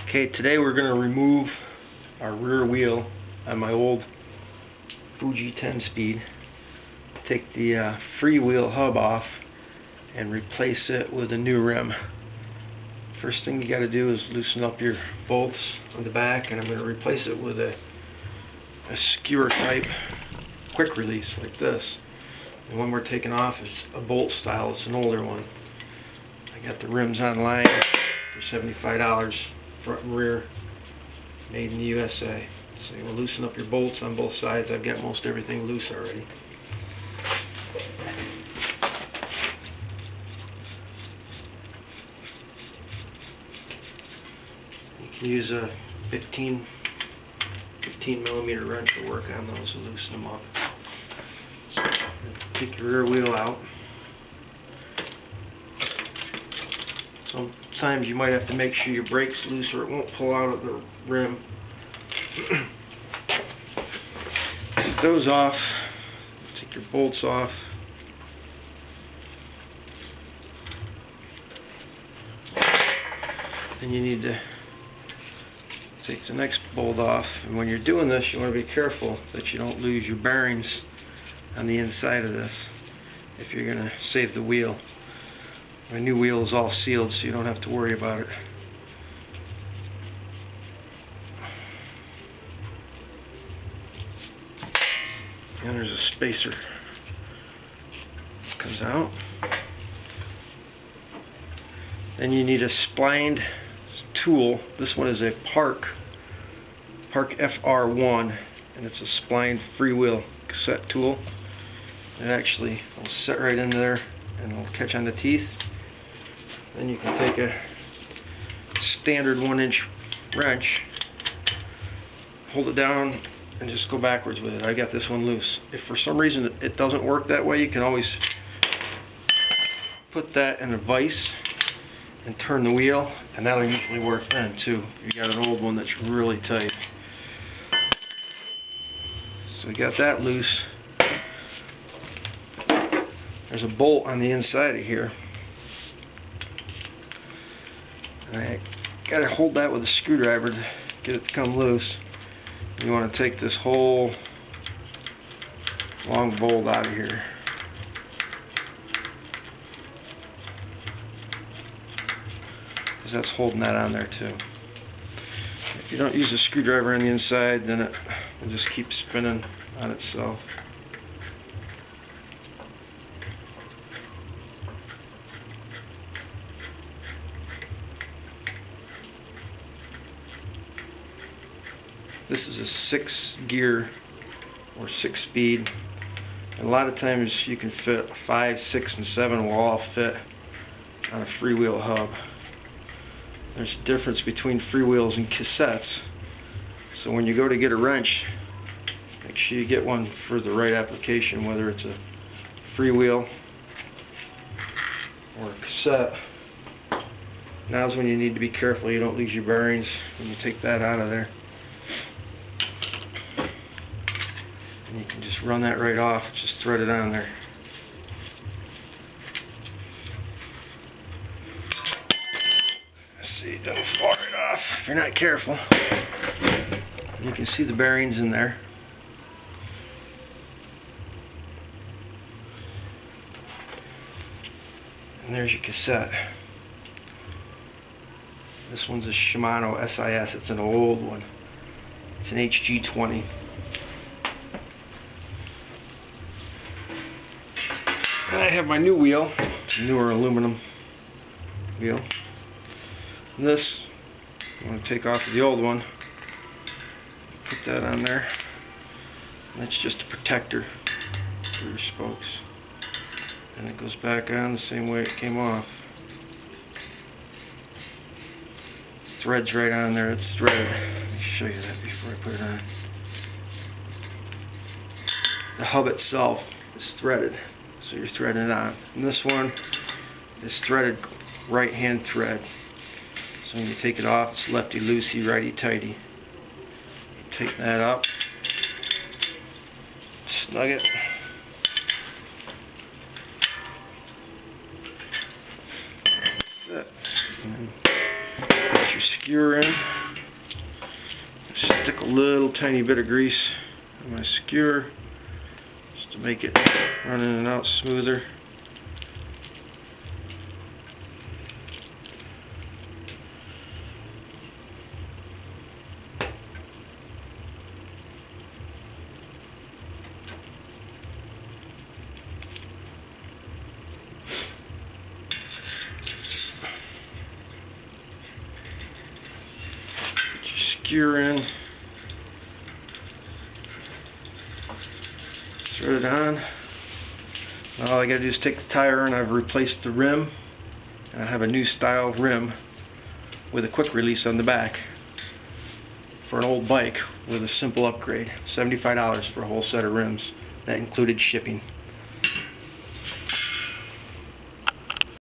Okay, today we're going to remove our rear wheel on my old Fuji 10-speed. Take the freewheel hub off and replace it with a new rim. First thing you got to do is loosen up your bolts on the back, and I'm going to replace it with a skewer type quick release like this. The one we're taking off is a bolt style. It's an older one. I got the rims online for $75, front and rear, made in the USA. So you will loosen up your bolts on both sides. I've got most everything loose already. You can use a 15 millimeter wrench to work on those to loosen them up. So, take your rear wheel out. Sometimes you might have to make sure your brake's loose or it won't pull out of the rim. Take those off. Take your bolts off. Then you need to take the next bolt off. And when you're doing this, you want to be careful that you don't lose your bearings on the inside of this if you're going to save the wheel. My new wheel is all sealed, so you don't have to worry about it. And there's a spacer. Comes out. Then you need a splined tool. This one is a Park FR1, and it's a splined freewheel cassette tool. It actually will set right in there and it'll catch on the teeth. Then you can take a standard 1-inch wrench, hold it down, and just go backwards with it. I got this one loose. If for some reason it doesn't work that way, you can always put that in a vise and turn the wheel, and that'll usually work then too. You got an old one that's really tight. So we got that loose. There's a bolt on the inside of here. And I got to hold that with a screwdriver to get it to come loose. You want to take this whole long bolt out of here. Because that's holding that on there too. If you don't use a screwdriver on the inside, then it will just keep spinning on itself. This is a 6-gear or 6-speed. And a lot of times you can fit 5, 6, and 7 will all fit on a freewheel hub. There's a difference between freewheels and cassettes. So when you go to get a wrench, make sure you get one for the right application, whether it's a freewheel or a cassette. Now's when you need to be careful you don't lose your bearings when you take that out of there. And you can just run that right off, just thread it on there. See, don't fall right off if you're not careful. You can see the bearings in there. And there's your cassette. This one's a Shimano SIS. It's an old one. It's an HG20. And I have my new wheel, newer aluminum wheel. And this, I'm going to take off the old one, put that on there. And that's just a protector for your spokes. And it goes back on the same way it came off. Thread's right on there, it's threaded. Let me show you that before I put it on. The hub itself is threaded. So you're threading it on. And this one is threaded right hand thread. So when you take it off, it's lefty loosey, righty tighty. Take that up, snug it. That's it. And put your skewer in. little tiny bit of grease on my skewer just to make it run in and out smoother. Skewer in, throw it on. Now all I gotta do is take the tire and I've replaced the rim, and I have a new style rim with a quick release on the back for an old bike with a simple upgrade. $75 for a whole set of rims. That included shipping.